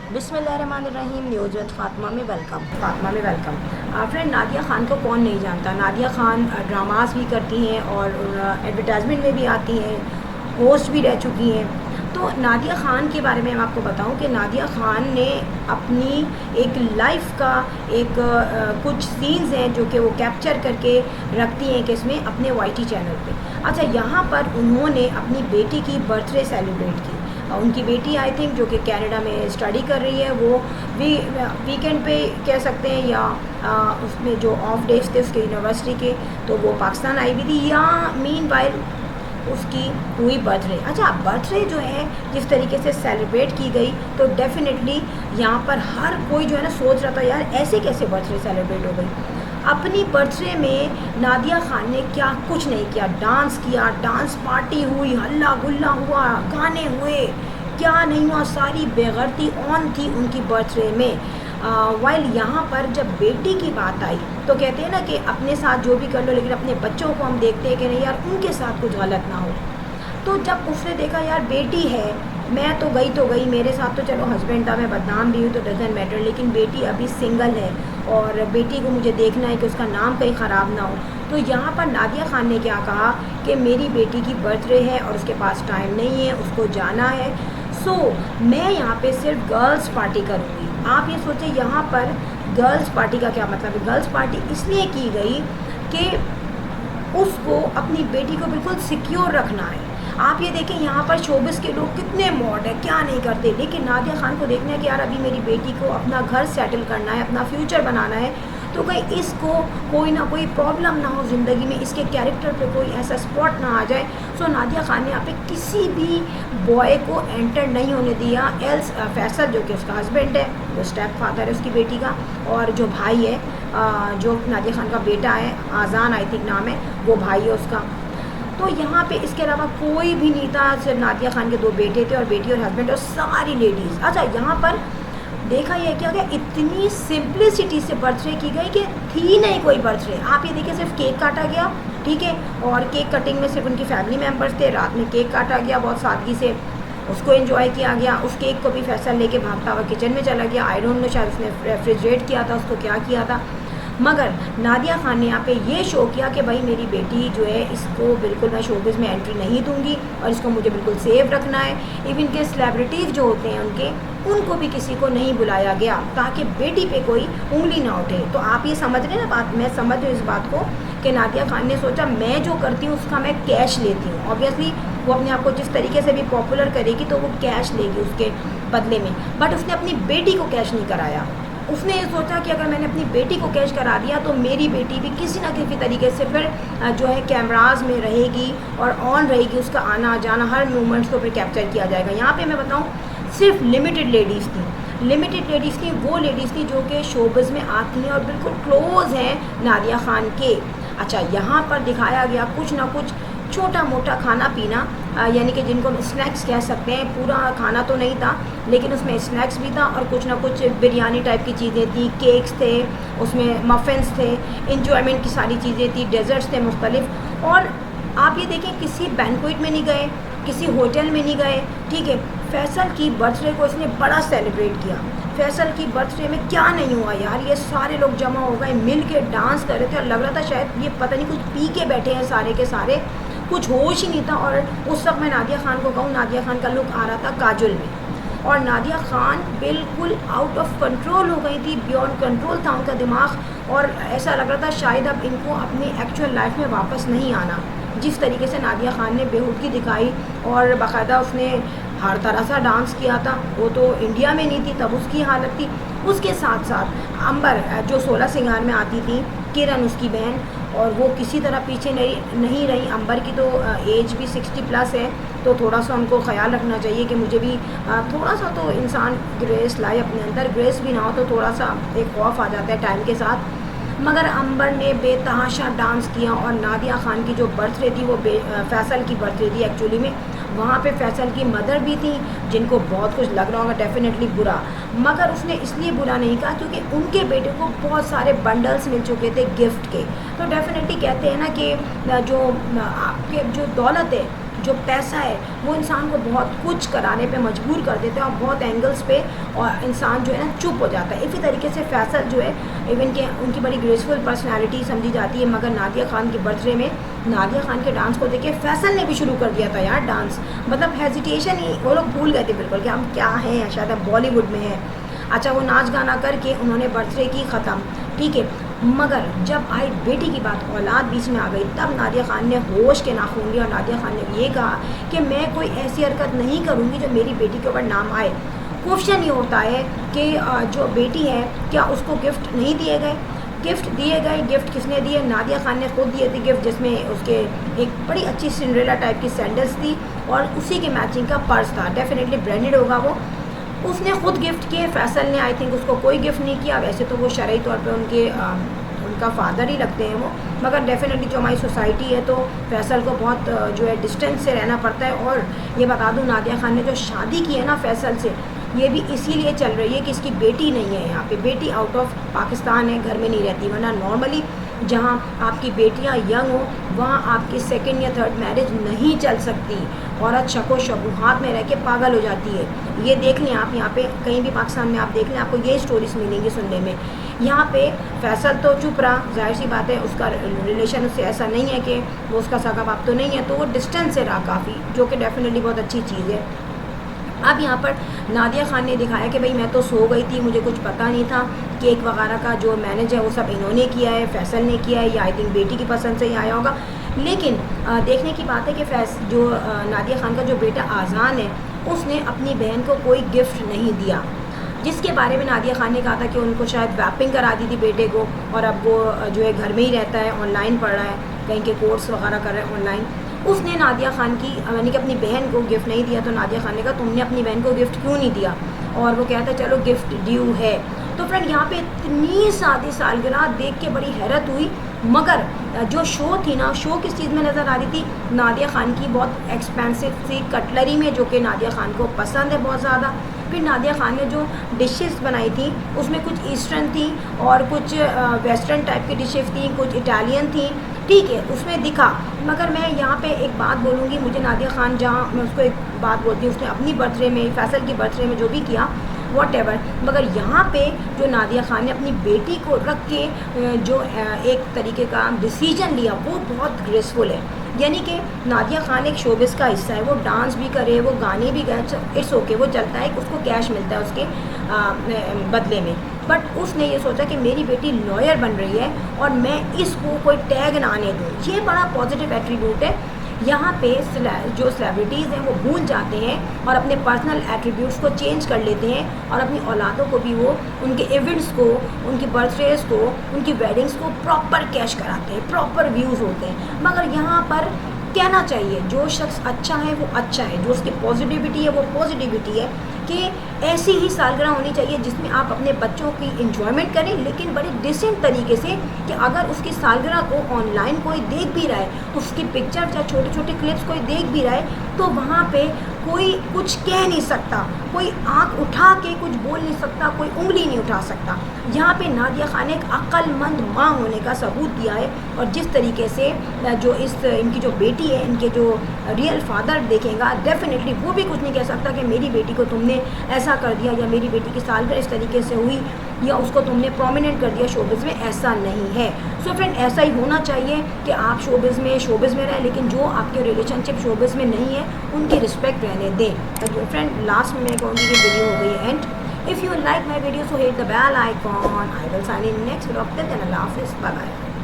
बिस्मिल्लाहिर्रहमानिर्रहीम। News with Fatima में welcome. Friend, Nadia Khan को कौन नहीं जानता। नादिया ख़ान ड्रामास भी करती हैं और एडवर्टाइजमेंट में भी आती हैं, होस्ट भी रह चुकी हैं। तो नादिया ख़ान के बारे में मैं आपको बताऊं कि नादिया ख़ान ने अपनी एक लाइफ का कुछ सीन्स हैं जो कि वो कैप्चर करके रखती हैं किसमें, अपने वाईटी चैनल पे। अच्छा, यहाँ पर उन्होंने अपनी बेटी की बर्थडे सेलिब्रेट की। उनकी बेटी आई थिंक जो कि कनाडा में स्टडी कर रही है, वो वीकेंड पे कह सकते हैं या उसमें जो ऑफ डेज थे उसके यूनिवर्सिटी के, तो वो पाकिस्तान आई हुई थी या मीन वाइल उसकी हुई बर्थडे। अच्छा, बर्थडे जो है जिस तरीके से सेलिब्रेट की गई, तो डेफिनेटली यहाँ पर हर कोई जो है ना सोच रहा था यार ऐसे कैसे बर्थडे सेलिब्रेट हो गई। अपनी बर्थडे में नादिया ख़ान ने क्या कुछ नहीं किया, डांस किया, डांस पार्टी हुई, हल्ला गुल्ला हुआ, गाने हुए, क्या नहीं हुआ, सारी बेगैरती ऑन थी उनकी बर्थडे में। वाइल यहाँ पर जब बेटी की बात आई तो कहते हैं ना कि अपने साथ जो भी कर लो, लेकिन अपने बच्चों को हम देखते हैं कि नहीं यार उनके साथ कुछ गलत ना हो। तो जब उसने देखा यार बेटी है, मैं तो गई, मेरे साथ तो चलो हस्बैंड था, मैं बदनाम भी हूँ तो डजंट मैटर, लेकिन बेटी अभी सिंगल है और बेटी को मुझे देखना है कि उसका नाम कहीं ख़राब ना हो। तो यहाँ पर नादिया ख़ान ने क्या कहा कि मेरी बेटी की बर्थडे है और उसके पास टाइम नहीं है, उसको जाना है, सो मैं यहाँ पे सिर्फ गर्ल्स पार्टी करूँगी। आप ये सोचें यहाँ पर गर्ल्स पार्टी का क्या मतलब है। गर्ल्स पार्टी इसलिए की गई कि उसको अपनी बेटी को बिल्कुल सिक्योर रखना है। आप ये देखें यहाँ पर शोबिस के लोग कितने मॉड है, क्या नहीं करते, लेकिन नादिया ख़ान को देखना है कि यार अभी मेरी बेटी को अपना घर सेटल करना है, अपना फ्यूचर बनाना है, तो कहीं इसको कोई ना कोई प्रॉब्लम ना हो ज़िंदगी में, इसके कैरेक्टर पे कोई ऐसा स्पॉट ना आ जाए। सो नादिया ख़ान ने यहाँ पे किसी भी बॉय को एंटर नहीं होने दिया। एल्स फैसल जो कि उसका हस्बैंड है, वो स्टेप फादर है उसकी बेटी का, और जो भाई है जो नादिया ख़ान का बेटा है, आज़ान आई थिंक नाम है, वो भाई है उसका। तो यहाँ पे इसके अलावा कोई भी नहीं था, सिर्फ नादिया ख़ान के 2 बेटे थे और बेटी और हस्बैंड और सारी लेडीज़। अच्छा, यहाँ पर देखा यह क्या गया, इतनी सिंप्लिसिटी से बर्थडे की गई कि थी नहीं कोई बर्थडे। आप ये देखिए, सिर्फ केक काटा गया, ठीक है, और केक कटिंग में सिर्फ उनकी फैमिली मेम्बर्स थे, रात में केक काटा गया बहुत सादगी से, उसको एंजॉय किया गया। उस केक को भी फैसल लेके भागता हुआ किचन में चला गया। आई डोंट नो शायद उसने रेफ्रिजरेट किया था, उसको क्या किया था, मगर नादिया ख़ान ने यहाँ पे ये शो किया कि भाई मेरी बेटी जो है इसको बिल्कुल मैं शोबिज़ में एंट्री नहीं दूंगी और इसको मुझे बिल्कुल सेफ रखना है। इवन के सेलिब्रिटीज़ जो होते हैं उनको भी किसी को नहीं बुलाया गया ताकि बेटी पे कोई उंगली ना उठे। तो आप ये समझ रहे हैं ना बात, मैं समझ रही हूँ इस बात को कि नादिया ख़ान ने सोचा मैं जो करती हूँ उसका मैं कैश लेती हूँ। ऑब्वियसली वो अपने आप को जिस तरीके से भी पॉपुलर करेगी तो वो कैश लेगी उसके बदले में, बट उसने अपनी बेटी को कैश नहीं कराया। उसने ये सोचा कि अगर मैंने अपनी बेटी को कैश करा दिया तो मेरी बेटी भी किसी ना किसी तरीके से फिर जो है कैमराज में रहेगी और ऑन रहेगी, उसका आना जाना हर मूवमेंट्स को फिर कैप्चर किया जाएगा। यहाँ पे मैं बताऊँ सिर्फ लिमिटेड लेडीज़ थी, वो लेडीज़ थी जो कि शोबिज़ में आती हैं और बिल्कुल क्लोज़ हैं नादिया ख़ान के। अच्छा, यहाँ पर दिखाया गया कुछ ना कुछ छोटा मोटा खाना पीना, यानी कि जिनको हम स्नैक्स कह सकते हैं। पूरा खाना तो नहीं था लेकिन उसमें स्नैक्स भी था और कुछ ना कुछ बिरयानी टाइप की चीज़ें थी, केक्स थे, उसमें मफ़िन्स थे, इंजॉयमेंट की सारी चीज़ें थी, डेजर्ट्स थे मुख्तलिफ। और आप ये देखें किसी बैंक्वेट में नहीं गए, किसी होटल में नहीं गए, ठीक है। फैसल की बर्थडे को इसने बड़ा सेलिब्रेट किया। फैसल की बर्थडे में क्या नहीं हुआ यार, ये सारे लोग जमा हो गए, मिल के डांस कर रहे थे और लग रहा था शायद ये पता नहीं कुछ पी के बैठे हैं सारे के सारे, कुछ होश ही नहीं था। और उस वक्त मैं नादिया ख़ान को कहूँ, नादिया ख़ान का लुक आ रहा था काजल में और नादिया ख़ान बिल्कुल आउट ऑफ कंट्रोल हो गई थी, बियॉन्ड कंट्रोल था उनका दिमाग और ऐसा लग रहा था शायद अब इनको अपनी एक्चुअल लाइफ में वापस नहीं आना। जिस तरीके से नादिया ख़ान ने बेहूदगी दिखाई और बाकायदा उसने हर तरह सा डांस किया था, वो तो इंडिया में नहीं थी तब उसकी हालत थी। उसके साथ साथ अंबर जो 16 सिंगार में आती थी, किरण उसकी बहन, और वो किसी तरह पीछे नहीं रही। अंबर की तो एज भी 60+ है, तो थोड़ा सा उनको ख्याल रखना चाहिए कि मुझे भी थोड़ा सा तो इंसान ग्रेस लाए अपने अंदर, ग्रेस भी ना हो तो थोड़ा सा एक खौफ आ जाता है टाइम के साथ। मगर अंबर ने बेतहाशा डांस किया और नादिया ख़ान की जो बर्थडे थी वो फैसल की बर्थडे थी एक्चुअली में। वहाँ पे फैसल की मदर भी थी जिनको बहुत कुछ लग रहा होगा डेफिनेटली बुरा, मगर उसने इसलिए बुरा नहीं कहा क्योंकि उनके बेटे को बहुत सारे बंडल्स मिल चुके थे गिफ्ट के। तो डेफिनेटली कहते हैं ना कि जो आपके जो दौलत है, जो पैसा है वो इंसान को बहुत कुछ कराने पे मजबूर कर देते हैं और बहुत एंगल्स पे, और इंसान जो है ना चुप हो जाता है। इसी तरीके से फैसल जो है इवन के उनकी बड़ी ग्रेसफुल पर्सनालिटी समझी जाती है, मगर नादिया खान के बर्थडे में नादिया खान के डांस को देखे फैसल ने भी शुरू कर दिया था यार डांस, मतलब हेजिटेशन ही, वो लोग भूल गए थे बिल्कुल कि हम क्या हैं, शायद हम बॉलीवुड में हैं। अच्छा, वो नाच गाना करके उन्होंने बर्थडे की ख़त्म, ठीक है। मगर जब आई बेटी की बात, औलाद बीच में आ गई, तब नादिया खान ने होश के नाखून लिया और नादिया खान ने ये कहा कि मैं कोई ऐसी हरकत नहीं करूँगी जो मेरी बेटी के ऊपर नाम आए। क्वेश्चन ये होता है कि जो बेटी है क्या उसको गिफ्ट नहीं दिए गए? गिफ्ट दिए गए। गिफ्ट किसने दिए? नादिया खान ने खुद दिए थे गिफ्ट, जिसमें उसके एक बड़ी अच्छी सिंड्रेला टाइप की सैंडल्स थी और उसी के मैचिंग का पर्स था, डेफिनेटली ब्रांडेड होगा वो, उसने खुद गिफ्ट किए। फैसल ने आई थिंक उसको कोई गिफ्ट नहीं किया। वैसे तो वो शरई तौर पे उनका फादर ही लगते हैं वो, मगर डेफिनेटली जो हमारी सोसाइटी है तो फैसल को बहुत जो है डिस्टेंस से रहना पड़ता है। और ये बता दूं, नादिया खान ने जो शादी की है ना फैसल से, ये भी इसीलिए चल रही है कि इसकी बेटी नहीं है यहाँ पे, बेटी आउट ऑफ पाकिस्तान है, घर में नहीं रहती, वरना नॉर्मली जहाँ आपकी बेटियाँ यंग हो वहाँ आपकी सेकंड या थर्ड मैरिज नहीं चल सकती। औरत शको शबूहात में रह के पागल हो जाती है। ये देख लें आप, यहाँ पे कहीं भी पाकिस्तान में आप देख लें, आपको ये स्टोरीज मिलेंगी सुनने में। यहाँ पे फैसल तो चुप रहा, जाहिर सी बात है, उसका रिलेशन उससे ऐसा नहीं है कि वो उसका सगा बाप तो नहीं है, तो वो डिस्टेंस से रहा काफ़ी, जो कि डेफिनेटली बहुत अच्छी चीज़ है। अब यहाँ पर नादिया खान ने दिखाया कि भाई मैं तो सो गई थी, मुझे कुछ पता नहीं था, केक वगैरह का जो मैनेज है वो सब इन्होंने किया है, फैसल ने किया है, या आई थिंक बेटी की पसंद से ही आया होगा। लेकिन देखने की बात है कि नादिया खान का जो बेटा आज़ान है उसने अपनी बहन को कोई गिफ्ट नहीं दिया, जिसके बारे में नादिया खान ने कहा था कि उनको शायद वैपिंग करा दी थी बेटे को, और अब वो जो है घर में ही रहता है, ऑनलाइन पढ़ रहा है, कहीं के कोर्स वगैरह कर रहा है ऑनलाइन। उसने नादिया खान की यानी कि अपनी बहन को गिफ्ट नहीं दिया, तो नादिया खान ने कहा तुमने अपनी बहन को गिफ्ट क्यों नहीं दिया, और वो कहता है चलो गिफ्ट ड्यू है। तो फ्रेंड यहाँ पे इतनी सादी सालगिरह देख के बड़ी हैरत हुई, मगर जो शो थी ना, शो किस चीज़ में नज़र आ रही थी? नादिया खान की बहुत एक्सपेंसिव सी कटलरी में, जो कि नादिया खान को पसंद है बहुत ज़्यादा। फिर नादिया खान ने जो डिशेस बनाई थी उसमें कुछ ईस्टर्न थी और कुछ वेस्टर्न टाइप की डिशेस थी, कुछ इटालियन थी, ठीक है, उसमें दिखा। मगर मैं यहाँ पे एक बात बोलूँगी, मुझे नादिया खान, जहाँ मैं उसको एक बात बोलती हूँ, उसने अपनी बर्थडे में, फैसल की बर्थडे में जो भी किया वॉटेवर, मगर यहाँ पे जो नादिया खान ने अपनी बेटी को रख के जो एक तरीके का डिसीजन लिया वो बहुत ग्रेसफुल है। यानी कि नादिया खान एक शोबिस का हिस्सा है, वो डांस भी करे, वो गाने भी गाए, इट्स ओके, वो चलता है, उसको कैश मिलता है उसके बदले में। बट उसने ये सोचा कि मेरी बेटी लॉयर बन रही है और मैं इसको कोई टैग ना आने दूँ, ये बड़ा पॉजिटिव एट्रीब्यूट है। यहाँ पे जो सेलिब्रिटीज़ हैं वो भूल जाते हैं और अपने पर्सनल एट्रीब्यूट्स को चेंज कर लेते हैं, और अपनी औलादों को भी वो उनके इवेंट्स को, उनकी बर्थडेज को, उनकी वेडिंग्स को प्रॉपर कैश कराते हैं, प्रॉपर व्यूज़ होते हैं। मगर यहाँ पर कहना चाहिए जो शख्स अच्छा है वो अच्छा है, जो उसकी पॉजिटिविटी है वो पॉजिटिविटी है, कि ऐसी ही सालगिरह होनी चाहिए जिसमें आप अपने बच्चों की इंजॉयमेंट करें, लेकिन बड़े डिसेंट तरीके से, कि अगर उसकी सालगिरह को ऑनलाइन कोई देख भी रहा है, उसकी पिक्चर या छोटे छोटे क्लिप्स कोई देख भी रहा है, तो वहाँ पे कोई कुछ कह नहीं सकता, कोई आंख उठा के कुछ बोल नहीं सकता, कोई उंगली नहीं उठा सकता। यहाँ पे नादिया खान ने एक अक्लमंद माँ होने का सबूत दिया है, और जिस तरीके से जो इनकी जो बेटी है, इनके जो रियल फादर देखेगा, डेफिनेटली वो भी कुछ नहीं कह सकता कि मेरी बेटी को तुमने ऐसा कर दिया, या मेरी बेटी की सालगिरह इस तरीके से हुई, या उसको तुमने प्रोमिनेंट कर दिया शोबिज़ में। ऐसा नहीं है। सो फ्रेंड, ऐसा ही होना चाहिए कि आप शोबिज़ में रहें, लेकिन जो आपके रिलेशनशिप शोबिज़ में नहीं है उनकी रिस्पेक्ट रहने दें। तो फ्रेंड, लास्ट में मैं कहूँगी कि वीडियो हो गई end. If you like my video, so hit the bell icon. I will sign in next vlog. Till then, अल्लाह हाफिज़, बाय बाय।